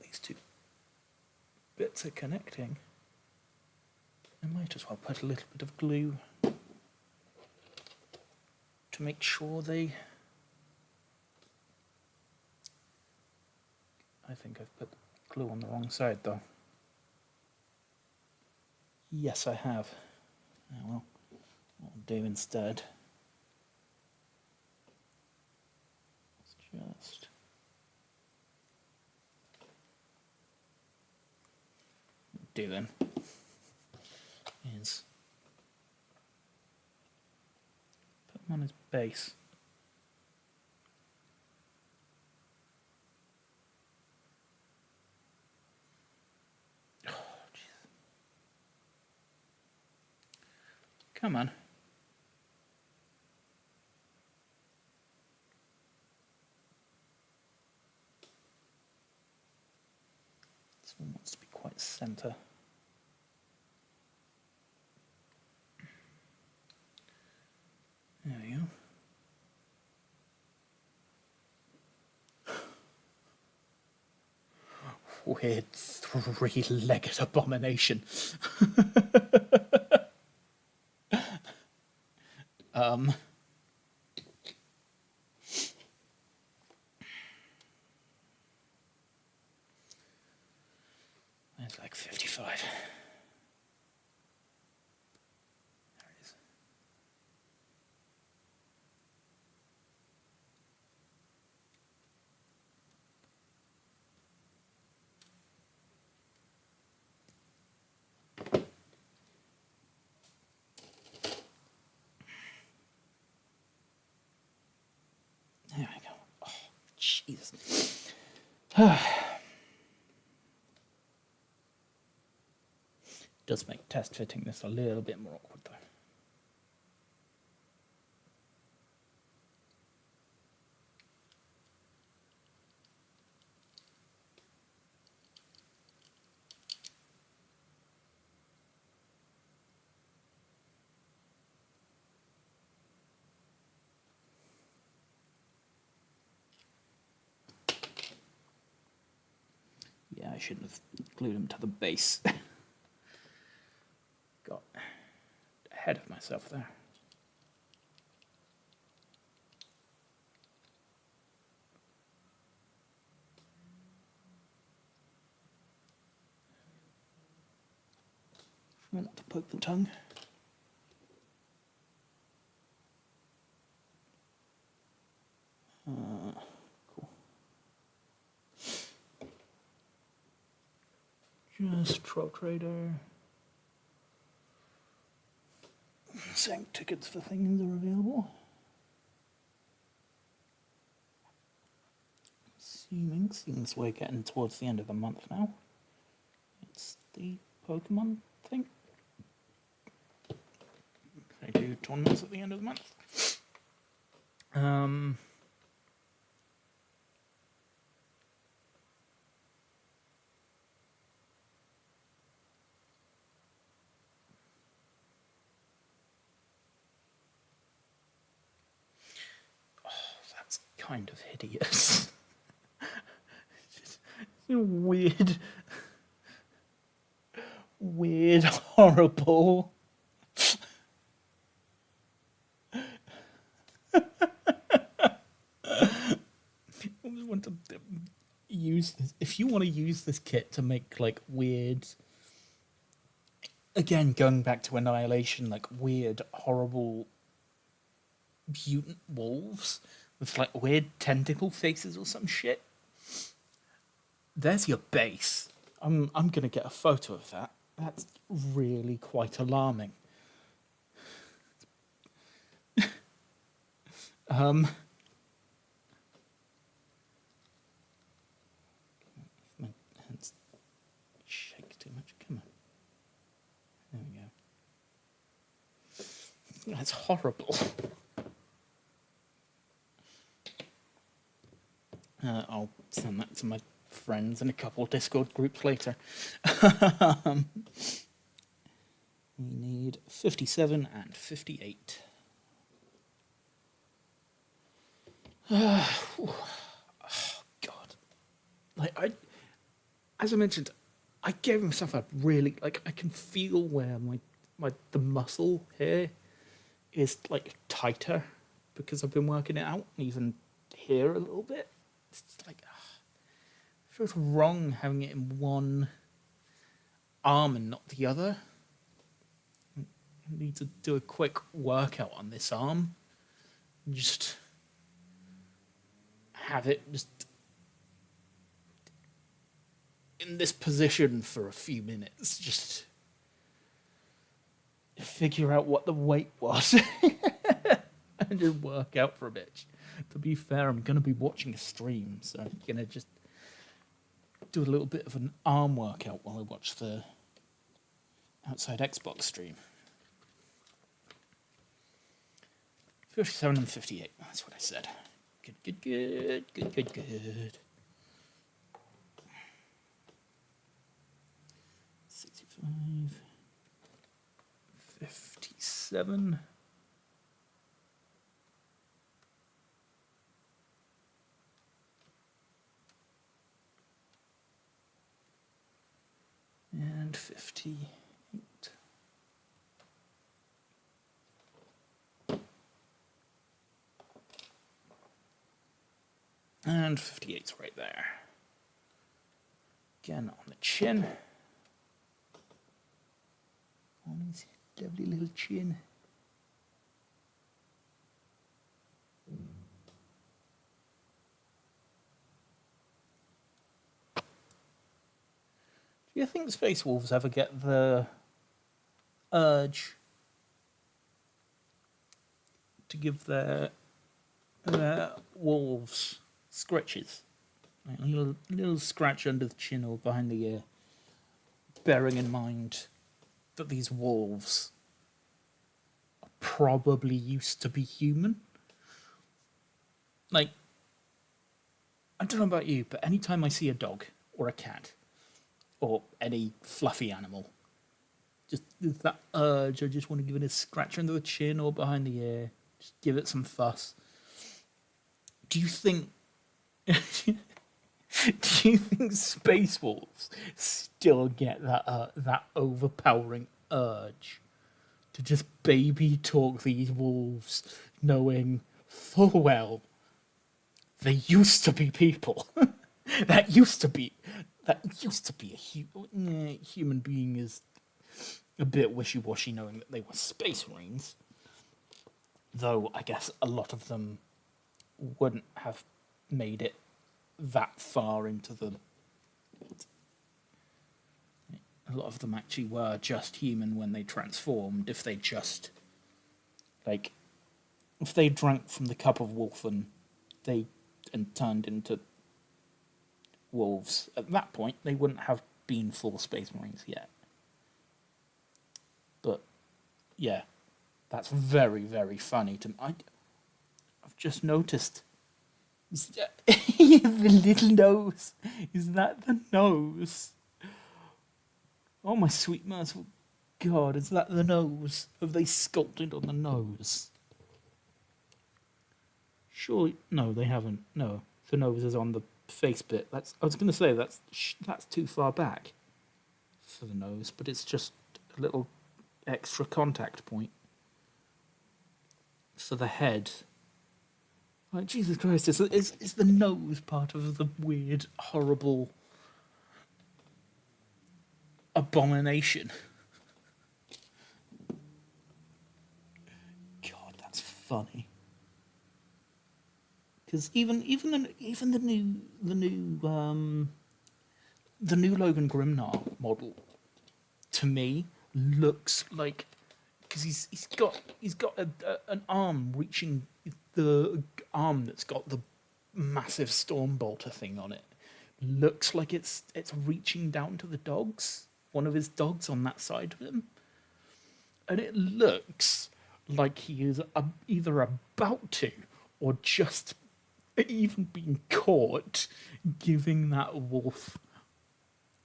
These two bits are connecting. I might as well put a little bit of glue to make sure they... I think I've put glue on the wrong side though. Yes, I have. Oh, well, what I'll do instead is just do then is put him on his base. Oh, jeez. Come on. This one wants to be quite center. There we go. Weird three-legged abomination. It's like 55. There it is. There we go. Oh, Jesus. Does make test fitting this a little bit more awkward though. Yeah, I shouldn't have glued them to the base. Got ahead of myself there. Try not to poke the tongue. Cool. Just Troll Trader. Saying tickets for things are available. Assuming, seeing as we're getting towards the end of the month now, it's the Pokemon thing. They do tournaments at the end of the month. That's kind of hideous. It's weird, horrible. use this, if you want to use this kit to make like weird, again going back to Annihilation, like weird, horrible mutant wolves with like weird tentacle faces or some shit, there's your base. I'm gonna get a photo of that. That's really quite alarming. My hands shake too much. Come on. There we go. That's horrible. I'll send that to my friends in a couple of Discord groups later. We need 57 and 58. Oh, God. Like, as I mentioned, I gave myself a really, like, I can feel where the muscle here is, like, tighter because I've been working it out, even here a little bit. It's like, it feels wrong having it in one arm and not the other. I need to do a quick workout on this arm. Just have it just in this position for a few minutes. Just figure out what the weight was and just work out for a bit. To be fair, I'm going to be watching a stream, so I'm going to just do a little bit of an arm workout while I watch the Outside Xbox stream. 57 and 58, that's what I said. Good. 65, 57. And 58. And 58's right there. Again on the chin. On his lovely little chin. Do you think Space Wolves ever get the urge to give their wolves scratches? Like a little scratch under the chin or behind the ear, bearing in mind that these wolves probably used to be human. Like, I don't know about you, but anytime I see a dog or a cat or any fluffy animal, just there's that urge. I just want to give it a scratch under the chin or behind the ear. Just give it some fuss. Do you think Space Wolves still get that overpowering urge to just baby talk these wolves, knowing full well they used to be people? that used to be a human being is a bit wishy-washy, knowing that they were space marines. Though I guess a lot of them wouldn't have made it that far into the... A lot of them actually were just human when they transformed. If they just... Like, if they drank from the cup of Wolfen, and turned into wolves, at that point, they wouldn't have been full Space Marines yet. But, yeah, that's very, very funny to me. I've just noticed... the little nose. Is that the nose? Oh, my sweet merciful God, is that the nose? Have they sculpted on the nose? Surely, no, they haven't. No, the nose is on the face bit. I was going to say, that's too far back for the nose, but it's just a little extra contact point. For the head, Like, Jesus Christ, is the nose part of the weird, horrible abomination? God, that's funny. Because the new Logan Grimnar model to me looks like, because he's got an arm reaching, the arm that's got the massive Stormbolter thing on it looks like it's reaching down to the dogs, one of his dogs on that side of him, and it looks like he is either about to or just even being caught giving that wolf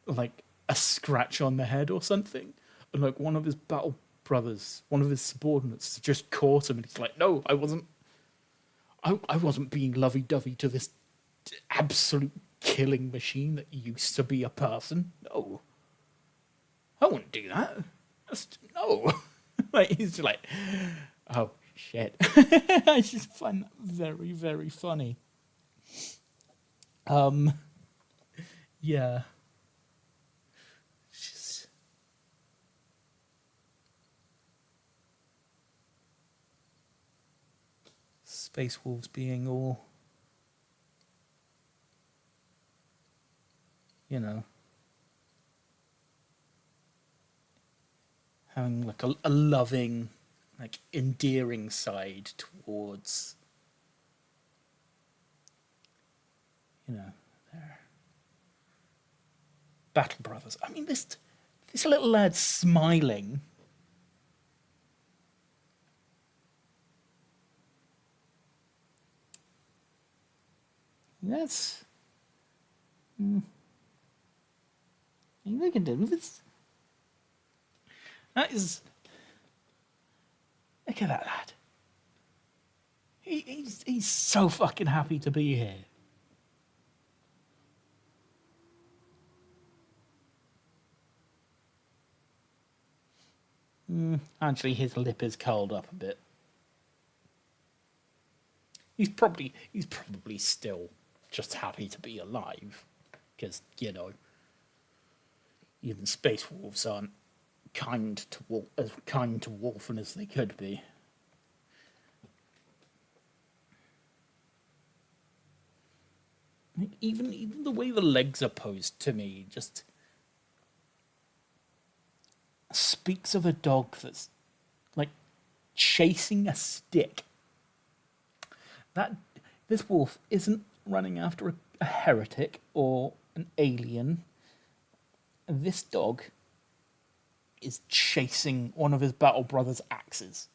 like a scratch on the head or something, and like one of his battle brothers, one of his subordinates, just caught him, and he's like, "No, I wasn't being lovey-dovey to this absolute killing machine that used to be a person. No, I wouldn't do that. No." Like, he's just like, "Oh shit." I just find that very, very funny. Yeah. Just, Space Wolves being all, you know, having like a loving, like endearing side towards, their battle brothers. I mean, this little lad smiling. That's. Look at him. That is. Look at that lad. He's so fucking happy to be here. Actually, his lip is curled up a bit. He's probably still just happy to be alive, because even space wolves aren't as kind to Wolfen as they could be. Even the way the legs are posed to me just speaks of a dog that's like chasing a stick. That this wolf isn't running after a heretic or an alien. This dog is chasing one of his battle brothers' axes.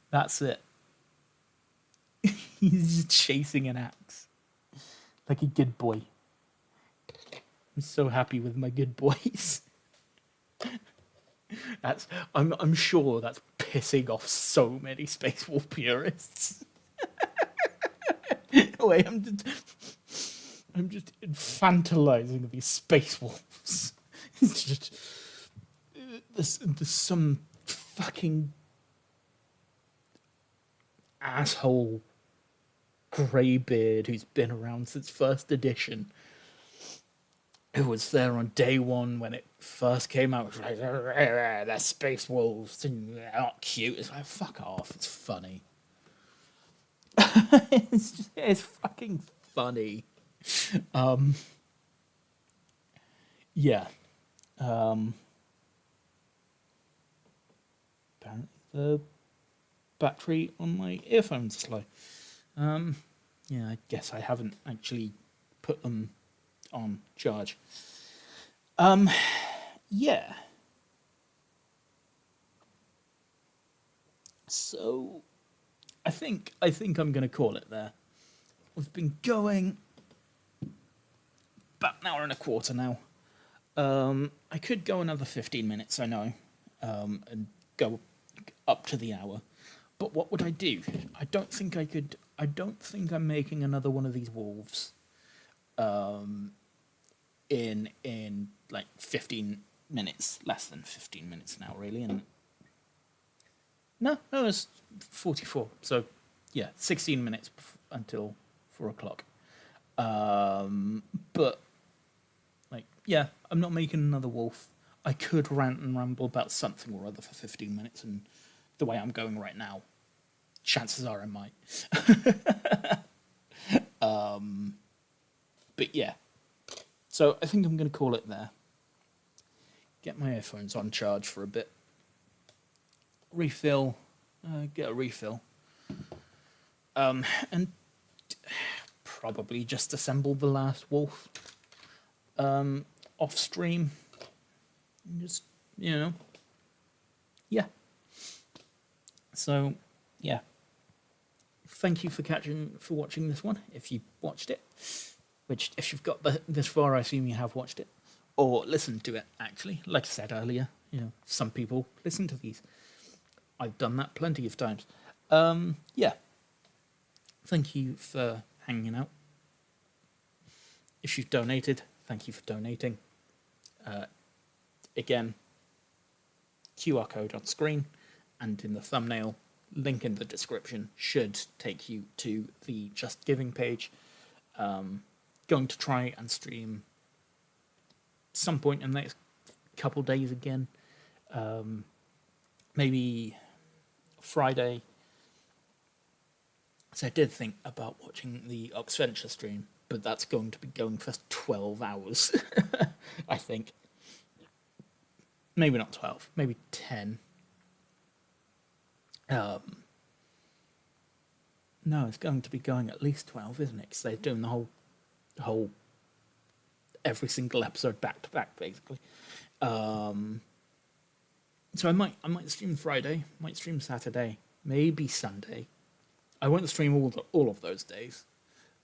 That's it. He's just chasing an axe. Like a good boy. I'm so happy with my good boys. I'm sure that's pissing off so many Space Wolf purists. Wait, I'm just infantilizing these Space Wolves. It's just there's some fucking asshole greybeard who's been around since first edition, who was there on day one when it first came out. It was like, they're Space Wolves, they're not cute. It's like, fuck off, it's funny. It's fucking funny. Yeah. Apparently the battery on my earphones is low. Yeah, I guess I haven't actually put them on charge. Yeah. So I think I'm gonna call it there. We've been going about an hour and a quarter now. I could go another 15 minutes, I know, and go up to the hour. But what would I do? I don't think I could. I don't think I'm making another one of these wolves. In like 15 minutes, less than 15 minutes now, really, and No, it's 44. So, yeah, 16 minutes until 4 o'clock. But, like, yeah, I'm not making another wolf. I could rant and ramble about something or other for 15 minutes, and the way I'm going right now, chances are I might. But yeah, so I think I'm going to call it there. Get my earphones on charge for a bit. Refill, get a refill. And probably just assemble the last wolf off stream. Just, yeah. So, yeah. Thank you for watching this one, if you watched it. Which, if you've got this far, I assume you have watched it. Or listened to it, actually. Like I said earlier, some people listen to these. I've done that plenty of times. Yeah. Thank you for hanging out. If you've donated, thank you for donating. Again, QR code on screen and in the thumbnail, link in the description should take you to the Just Giving page. Going to try and stream some point in the next couple days again. Maybe Friday. So I did think about watching the Oxventure stream, but that's going to be going for 12 hours, I think. Maybe not 12, maybe 10. No, it's going to be going at least 12, isn't it? Because they're doing the whole every single episode back to back, basically. So I might stream Friday, might stream Saturday, maybe Sunday. I won't stream all of those days.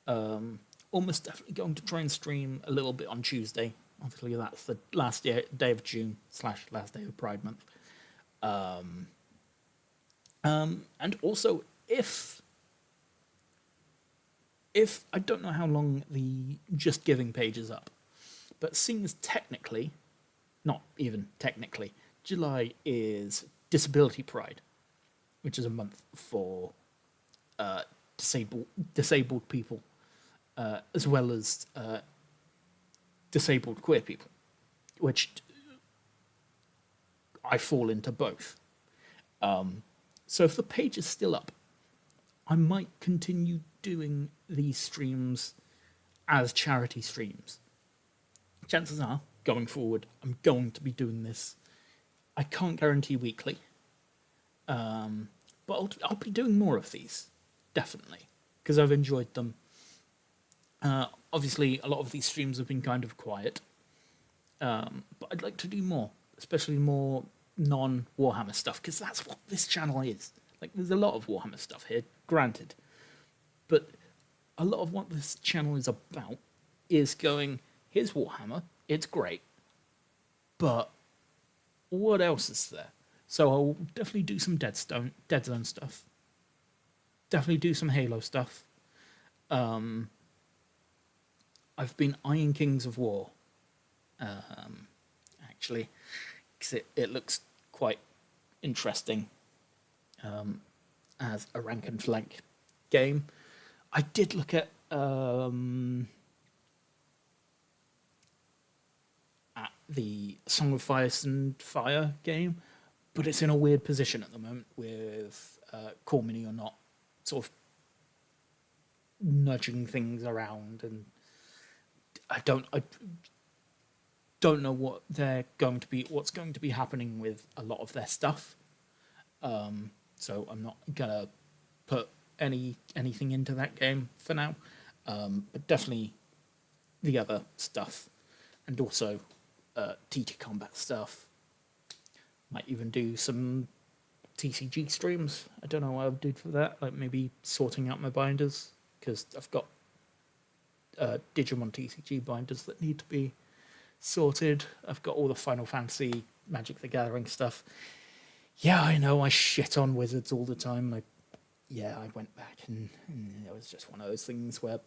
Almost definitely going to try and stream a little bit on Tuesday. Obviously, that's the last day of June / last day of Pride Month. And also, if I don't know how long the Just Giving page is up, but seeing as technically, not even technically, July is Disability Pride, which is a month for disabled people, as well as disabled queer people, which I fall into both. So if the page is still up, I might continue doing these streams as charity streams. Chances are, going forward, I'm going to be doing this. I can't guarantee weekly, but I'll be doing more of these, definitely, because I've enjoyed them. Obviously, a lot of these streams have been kind of quiet, but I'd like to do more, especially more non-Warhammer stuff, because that's what this channel is. Like, there's a lot of Warhammer stuff here, granted, but a lot of what this channel is about is going, here's Warhammer, it's great, but what else is there? So I'll definitely do some Dead Zone stuff, definitely do some Halo stuff. I've been eyeing Kings of War, actually, because it looks quite interesting as a rank and flank game. I did look at the Song of Ice and Fire game, but it's in a weird position at the moment with Call Me or Not sort of nudging things around, and I don't know what's going to be happening with a lot of their stuff. So I'm not gonna put anything into that game for now. But definitely the other stuff, and also TT combat stuff. Might even do some TCG streams. I don't know what I would do for that. Like maybe sorting out my binders, because I've got Digimon TCG binders that need to be sorted. I've got all the Final Fantasy, Magic the Gathering stuff. Yeah, I know I shit on Wizards all the time. I went back and it was just one of those things where a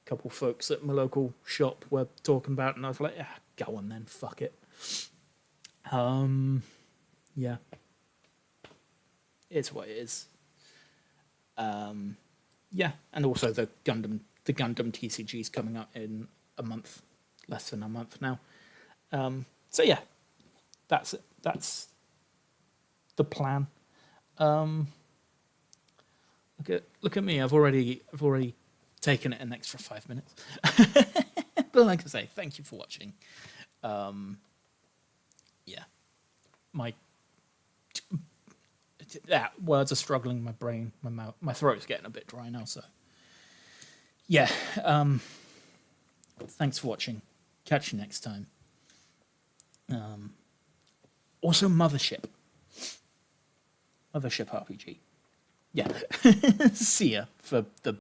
couple folks at my local shop were talking about it, and I was like, yeah, go on then, fuck it. Yeah. it's what it is. Yeah, and also the Gundam TCG is coming up in a month, less than a month now. So yeah, that's it. That's the plan. Look at me. I've already taken it an extra 5 minutes. But like I say, thank you for watching. Yeah, words are struggling. My brain, my mouth, my throat's getting a bit dry now. So yeah, thanks for watching. Catch you next time. Also, Mothership RPG. Yeah, see ya for the